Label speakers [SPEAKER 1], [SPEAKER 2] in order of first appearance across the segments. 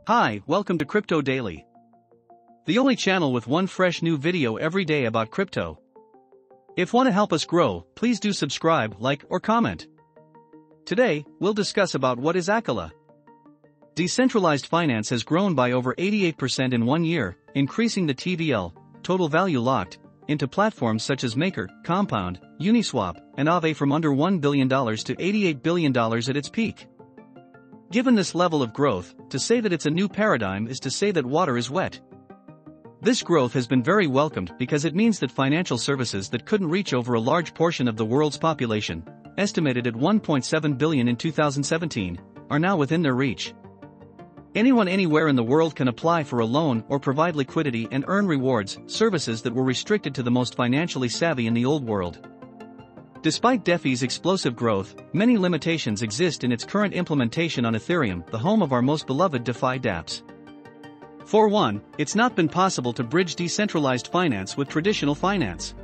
[SPEAKER 1] Hi, welcome to Crypto Daily, the only channel with one fresh new video every day about crypto. If want to help us grow, please do subscribe, like, or comment. Today, we'll discuss about what is Acala. Decentralized finance has grown by over 88% in 1 year, increasing the TVL, total value locked, into platforms such as Maker, Compound, Uniswap, and Aave from under $1 billion to $88 billion at its peak. Given this level of growth, to say that it's a new paradigm is to say that water is wet. This growth has been very welcomed because it means that financial services that couldn't reach over a large portion of the world's population, estimated at 1.7 billion in 2017, are now within their reach. Anyone anywhere in the world can apply for a loan or provide liquidity and earn rewards, services that were restricted to the most financially savvy in the old world. Despite DeFi's explosive growth, many limitations exist in its current implementation on Ethereum, the home of our most beloved DeFi dApps. For one, it's not been possible to bridge decentralized finance with traditional finance.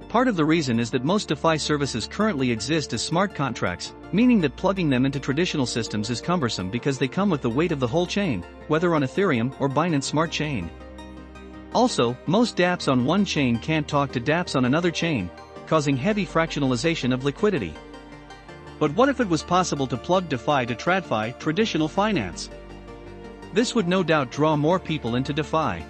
[SPEAKER 1] Part of the reason is that most DeFi services currently exist as smart contracts, meaning that plugging them into traditional systems is cumbersome because they come with the weight of the whole chain, whether on Ethereum or Binance Smart Chain. Also, most dApps on one chain can't talk to dApps on another chain, causing heavy fractionalization of liquidity. But what if it was possible to plug DeFi to TradFi, traditional finance? This would no doubt draw more people into DeFi.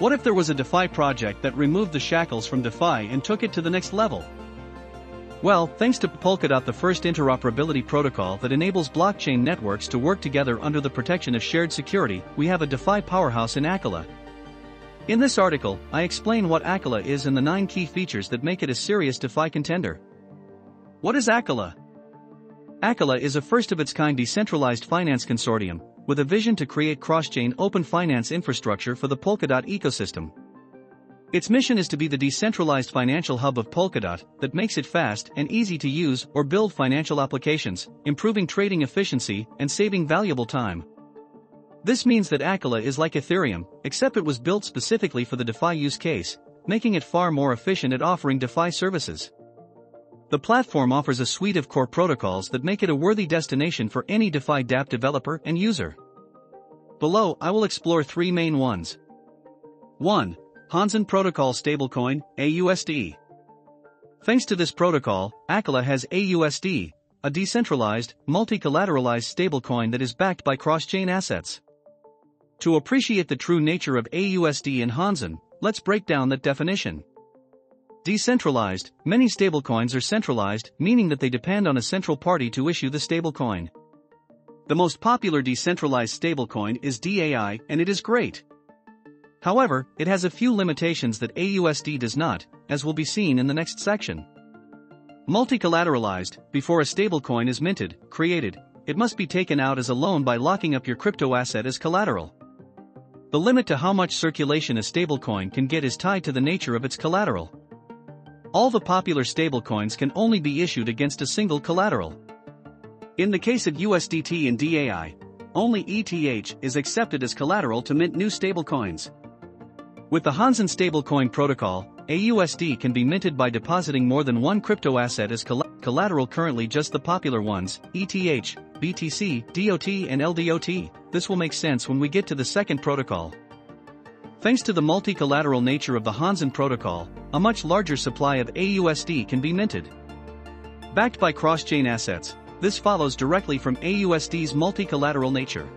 [SPEAKER 1] What if there was a DeFi project that removed the shackles from DeFi and took it to the next level? Well, thanks to Polkadot, the first interoperability protocol that enables blockchain networks to work together under the protection of shared security, we have a DeFi powerhouse in Acala. In this article, I explain what Acala is and the 9 key features that make it a serious DeFi contender. What is Acala? Acala is a first-of-its-kind decentralized finance consortium, with a vision to create cross-chain open finance infrastructure for the Polkadot ecosystem. Its mission is to be the decentralized financial hub of Polkadot that makes it fast and easy to use or build financial applications, improving trading efficiency and saving valuable time. This means that Acala is like Ethereum, except it was built specifically for the DeFi use case, making it far more efficient at offering DeFi services. The platform offers a suite of core protocols that make it a worthy destination for any DeFi dApp developer and user. Below, I will explore 3 main ones. 1. Hansen Protocol Stablecoin, AUSD. Thanks to this protocol, Acala has AUSD, a decentralized, multi-collateralized stablecoin that is backed by cross-chain assets. To appreciate the true nature of AUSD and Hansen, let's break down that definition. Decentralized, many stablecoins are centralized, meaning that they depend on a central party to issue the stablecoin. The most popular decentralized stablecoin is DAI, and it is great. However, it has a few limitations that AUSD does not, as will be seen in the next section. Multi-collateralized, before a stablecoin is minted, created, it must be taken out as a loan by locking up your crypto asset as collateral. The limit to how much circulation a stablecoin can get is tied to the nature of its collateral. All the popular stablecoins can only be issued against a single collateral. In the case of USDT and DAI, only ETH is accepted as collateral to mint new stablecoins. With the Hansen stablecoin protocol, AUSD can be minted by depositing more than one crypto asset as collateral. Currently just the popular ones, ETH, BTC, DOT and LDOT. This will make sense when we get to the second protocol. Thanks to the multi-collateral nature of the Hansen protocol, a much larger supply of AUSD can be minted. Backed by cross-chain assets, this follows directly from AUSD's multi-collateral nature.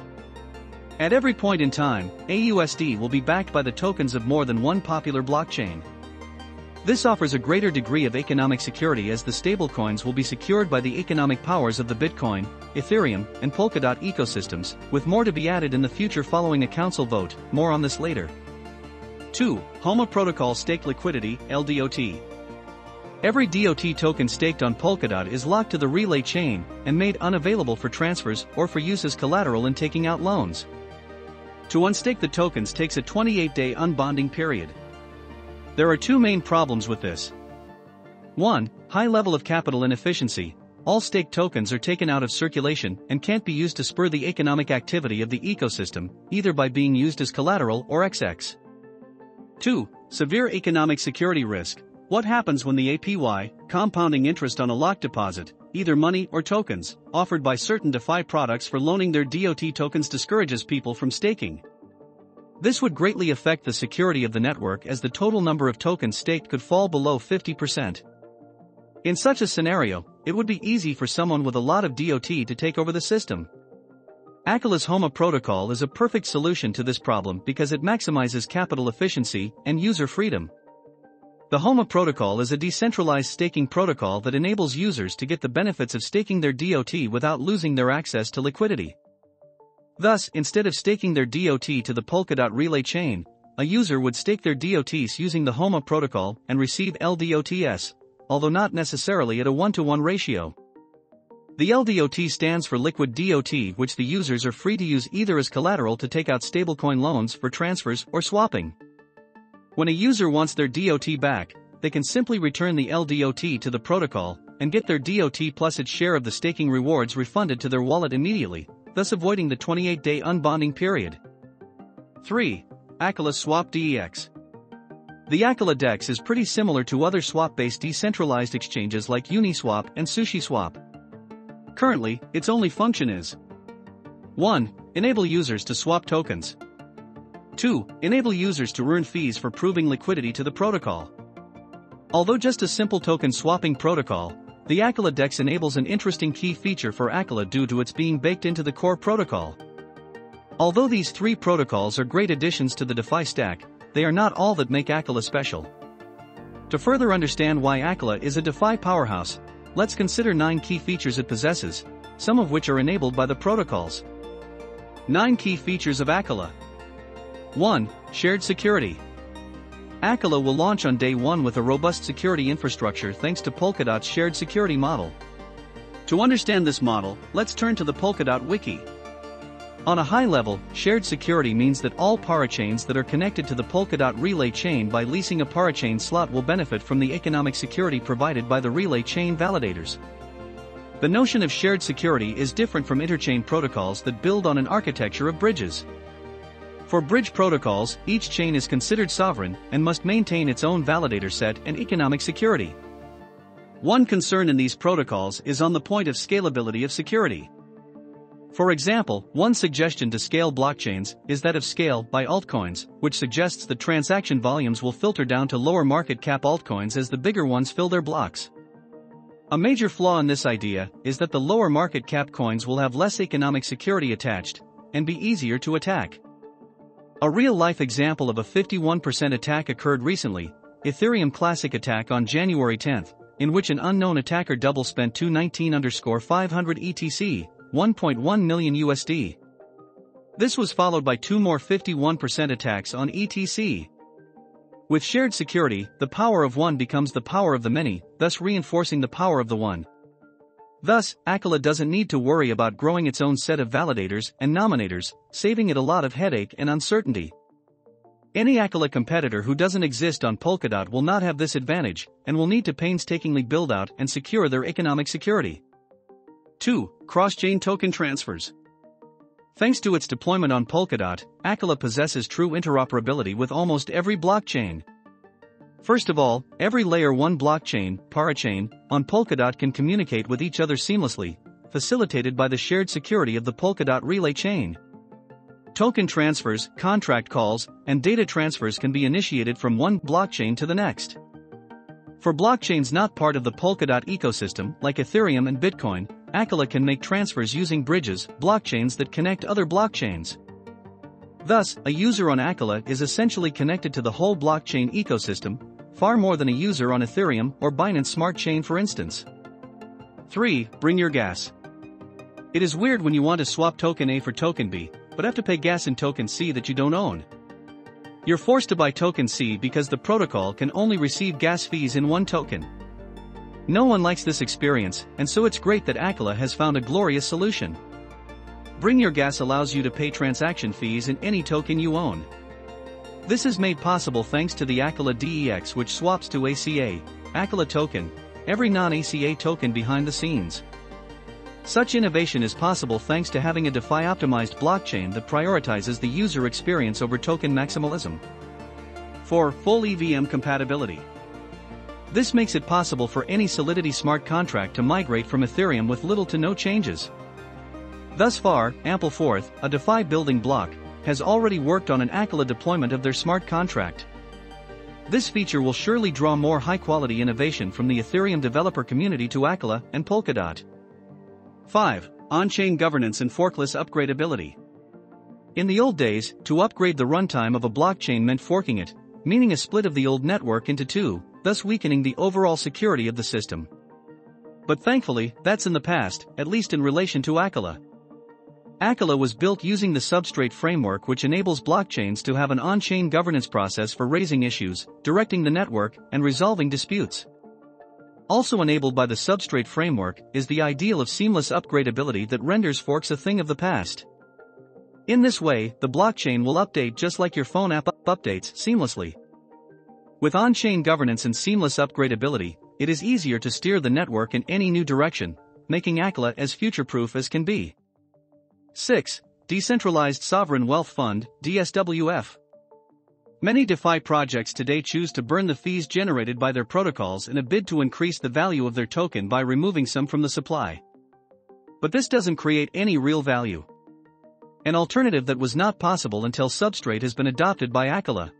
[SPEAKER 1] At every point in time, AUSD will be backed by the tokens of more than one popular blockchain. This offers a greater degree of economic security as the stablecoins will be secured by the economic powers of the Bitcoin, Ethereum, and Polkadot ecosystems, with more to be added in the future following a council vote. More on this later. 2. HOMA Protocol Staked Liquidity, LDOT. Every DOT token staked on Polkadot is locked to the relay chain and made unavailable for transfers or for use as collateral in taking out loans. To unstake the tokens takes a 28-day unbonding period. There are 2 main problems with this. 1. High level of capital inefficiency. All staked tokens are taken out of circulation and can't be used to spur the economic activity of the ecosystem, either by being used as collateral or XX. 2. Severe economic security risk. What happens when the APY, compounding interest on a locked deposit, either money or tokens, offered by certain DeFi products for loaning their DOT tokens discourages people from staking? This would greatly affect the security of the network as the total number of tokens staked could fall below 50%. In such a scenario, it would be easy for someone with a lot of DOT to take over the system. Acala's HOMA protocol is a perfect solution to this problem because it maximizes capital efficiency and user freedom. The HOMA protocol is a decentralized staking protocol that enables users to get the benefits of staking their DOT without losing their access to liquidity. Thus, instead of staking their DOT to the Polkadot relay chain, a user would stake their DOTs using the HOMA protocol and receive LDOTS, although not necessarily at a 1-to-1 ratio. The LDOT stands for liquid DOT, which the users are free to use either as collateral to take out stablecoin loans for transfers or swapping. When a user wants their DOT back, they can simply return the LDOT to the protocol and get their DOT plus its share of the staking rewards refunded to their wallet immediately, thus avoiding the 28-day unbonding period. 3. Acala Swap DEX. The Acala DEX is pretty similar to other swap-based decentralized exchanges like Uniswap and SushiSwap. Currently, its only function is 1. Enable users to swap tokens. 2. Enable users to earn fees for proving liquidity to the protocol. Although just a simple token swapping protocol, the Acala DEX enables an interesting key feature for Acala due to its being baked into the core protocol. Although these three protocols are great additions to the DeFi stack, they are not all that make Acala special. To further understand why Acala is a DeFi powerhouse, let's consider 9 key features it possesses, some of which are enabled by the protocols. 9 key features of Acala. 1. Shared security. Acala will launch on day 1 with a robust security infrastructure thanks to Polkadot's shared security model. To understand this model, let's turn to the Polkadot wiki. On a high level, shared security means that all parachains that are connected to the Polkadot relay chain by leasing a parachain slot will benefit from the economic security provided by the relay chain validators. The notion of shared security is different from interchain protocols that build on an architecture of bridges. For bridge protocols, each chain is considered sovereign and must maintain its own validator set and economic security. One concern in these protocols is on the point of scalability of security. For example, one suggestion to scale blockchains is that of scale by altcoins, which suggests that transaction volumes will filter down to lower market cap altcoins as the bigger ones fill their blocks. A major flaw in this idea is that the lower market cap coins will have less economic security attached and be easier to attack. A real-life example of a 51% attack occurred recently, Ethereum Classic attack on January 10, in which an unknown attacker double-spent 219_500 ETC, $1.1 million USD. This was followed by 2 more 51% attacks on ETC. With shared security, the power of one becomes the power of the many, thus reinforcing the power of the one. Thus, Acala doesn't need to worry about growing its own set of validators and nominators, saving it a lot of headache and uncertainty. Any Acala competitor who doesn't exist on Polkadot will not have this advantage, and will need to painstakingly build out and secure their economic security. 2. Cross-chain token transfers. Thanks to its deployment on Polkadot, Acala possesses true interoperability with almost every blockchain. First of all, every Layer 1 blockchain, parachain, on Polkadot can communicate with each other seamlessly, facilitated by the shared security of the Polkadot relay chain. Token transfers, contract calls, and data transfers can be initiated from one blockchain to the next. For blockchains not part of the Polkadot ecosystem, like Ethereum and Bitcoin, Acala can make transfers using bridges, blockchains that connect other blockchains. Thus, a user on Acala is essentially connected to the whole blockchain ecosystem, far more than a user on Ethereum or Binance Smart Chain for instance. 3. Bring your gas. It is weird when you want to swap token A for token B, but have to pay gas in token C that you don't own. You're forced to buy token C because the protocol can only receive gas fees in one token. No one likes this experience, and so it's great that Acala has found a glorious solution. Bring Your Gas allows you to pay transaction fees in any token you own. This is made possible thanks to the Acala DEX, which swaps to ACA, Acala token, every non-ACA token behind the scenes. Such innovation is possible thanks to having a DeFi-optimized blockchain that prioritizes the user experience over token maximalism. 4. Full EVM compatibility. This makes it possible for any Solidity smart contract to migrate from Ethereum with little to no changes. Thus far, Ampleforth, a DeFi building block, has already worked on an Acala deployment of their smart contract. This feature will surely draw more high-quality innovation from the Ethereum developer community to Acala and Polkadot. 5. On-chain governance and forkless upgradability. In the old days, to upgrade the runtime of a blockchain meant forking it, meaning a split of the old network into two, thus weakening the overall security of the system. But thankfully, that's in the past, at least in relation to Acala. Acala was built using the Substrate framework, which enables blockchains to have an on-chain governance process for raising issues, directing the network, and resolving disputes. Also enabled by the Substrate framework is the ideal of seamless upgradability that renders forks a thing of the past. In this way, the blockchain will update just like your phone app updates seamlessly. With on-chain governance and seamless upgradability, it is easier to steer the network in any new direction, making Acala as future-proof as can be. 6. Decentralized Sovereign Wealth Fund, DSWF. Many DeFi projects today choose to burn the fees generated by their protocols in a bid to increase the value of their token by removing some from the supply. But this doesn't create any real value. An alternative that was not possible until Substrate has been adopted by Acala.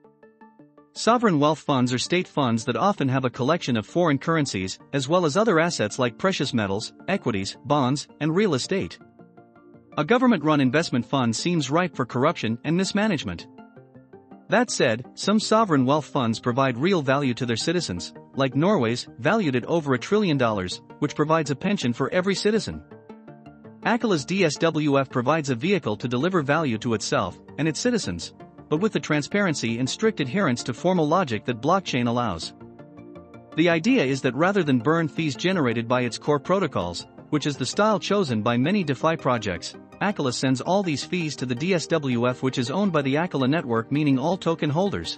[SPEAKER 1] Sovereign wealth funds are state funds that often have a collection of foreign currencies, as well as other assets like precious metals, equities, bonds, and real estate. A government-run investment fund seems ripe for corruption and mismanagement. That said, some sovereign wealth funds provide real value to their citizens, like Norway's, valued at over $1 trillion, which provides a pension for every citizen. Acala's DSWF provides a vehicle to deliver value to itself and its citizens, but with the transparency and strict adherence to formal logic that blockchain allows. The idea is that rather than burn fees generated by its core protocols, which is the style chosen by many DeFi projects, Acala sends all these fees to the DSWF, which is owned by the Acala network, meaning all token holders.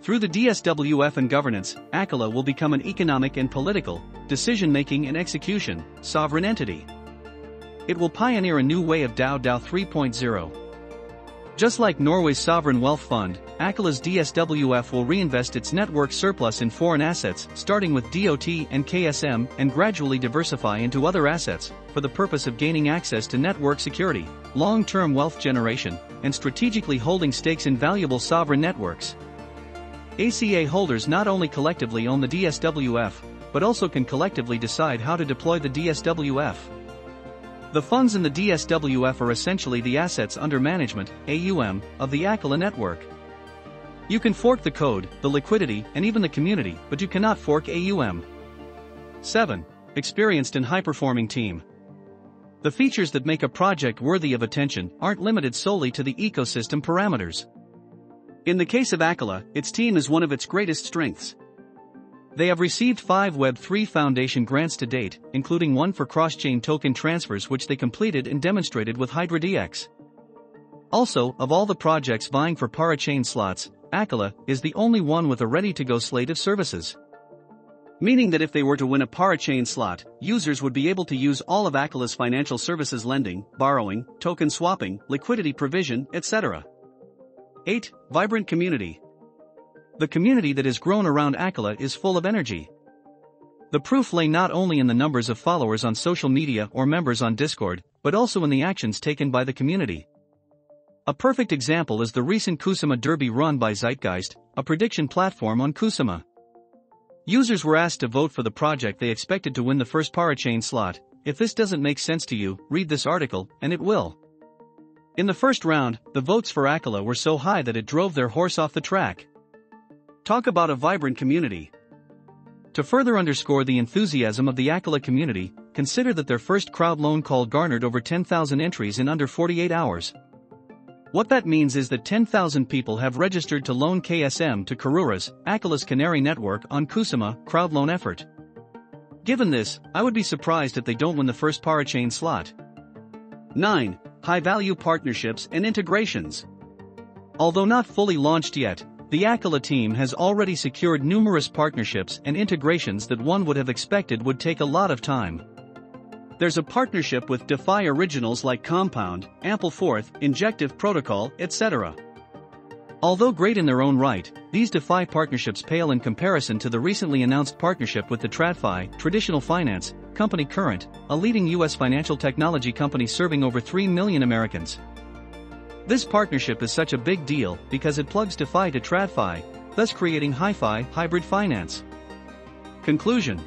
[SPEAKER 1] Through the DSWF and governance, Acala will become an economic and political, decision-making and execution, sovereign entity. It will pioneer a new way of DAO 3.0. Just like Norway's sovereign wealth fund, Acala's DSWF will reinvest its network surplus in foreign assets, starting with DOT and KSM, and gradually diversify into other assets, for the purpose of gaining access to network security, long-term wealth generation, and strategically holding stakes in valuable sovereign networks. ACA holders not only collectively own the DSWF, but also can collectively decide how to deploy the DSWF. The funds in the DSWF are essentially the assets under management, AUM, of the Acala network. You can fork the code, the liquidity, and even the community, but you cannot fork AUM. 7. Experienced and high-performing team. The features that make a project worthy of attention aren't limited solely to the ecosystem parameters. In the case of Acala, its team is one of its greatest strengths. They have received 5 Web3 Foundation grants to date, including one for cross-chain token transfers, which they completed and demonstrated with HydraDX. Also, of all the projects vying for parachain slots, Acala is the only one with a ready-to-go slate of services. Meaning that if they were to win a parachain slot, users would be able to use all of Acala's financial services: lending, borrowing, token swapping, liquidity provision, etc. 8. Vibrant community. The community that has grown around Acala is full of energy. The proof lay not only in the numbers of followers on social media or members on Discord, but also in the actions taken by the community. A perfect example is the recent Kusama Derby run by Zeitgeist, a prediction platform on Kusama. Users were asked to vote for the project they expected to win the first parachain slot. If this doesn't make sense to you, read this article, and it will. In the first round, the votes for Acala were so high that it drove their horse off the track. Talk about a vibrant community. To further underscore the enthusiasm of the Acala community, consider that their first crowd loan call garnered over 10,000 entries in under 48 hours. What that means is that 10,000 people have registered to loan KSM to Karura's, Acala's Canary network on Kusama crowd loan effort. Given this, I would be surprised if they don't win the first parachain slot. 9. High-value partnerships and integrations. Although not fully launched yet, the Acala team has already secured numerous partnerships and integrations that one would have expected would take a lot of time. There's a partnership with DeFi originals like Compound, Ampleforth, Injective Protocol, etc. Although great in their own right, these DeFi partnerships pale in comparison to the recently announced partnership with the TradFi, traditional finance, company Current, a leading U.S. financial technology company serving over 3 million Americans. This partnership is such a big deal because it plugs DeFi to TradFi, thus creating hi-fi hybrid finance. Conclusion.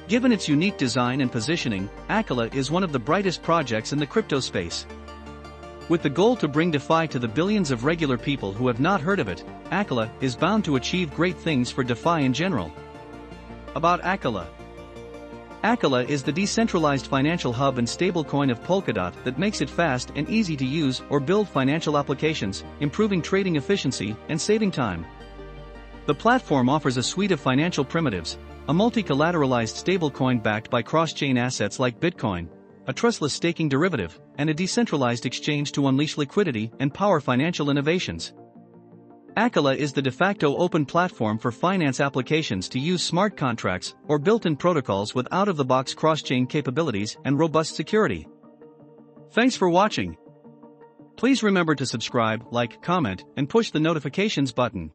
[SPEAKER 1] Given its unique design and positioning, Acala is one of the brightest projects in the crypto space. With the goal to bring DeFi to the billions of regular people who have not heard of it, Acala is bound to achieve great things for DeFi in general. About Acala. Acala is the decentralized financial hub and stablecoin of Polkadot that makes it fast and easy to use or build financial applications, improving trading efficiency and saving time. The platform offers a suite of financial primitives, a multi-collateralized stablecoin backed by cross-chain assets like Bitcoin, a trustless staking derivative, and a decentralized exchange to unleash liquidity and power financial innovations. Acala is the de facto open platform for finance applications to use smart contracts or built-in protocols with out-of-the-box cross-chain capabilities and robust security. Thanks for watching. Please remember to subscribe, like, comment, and push the notifications button.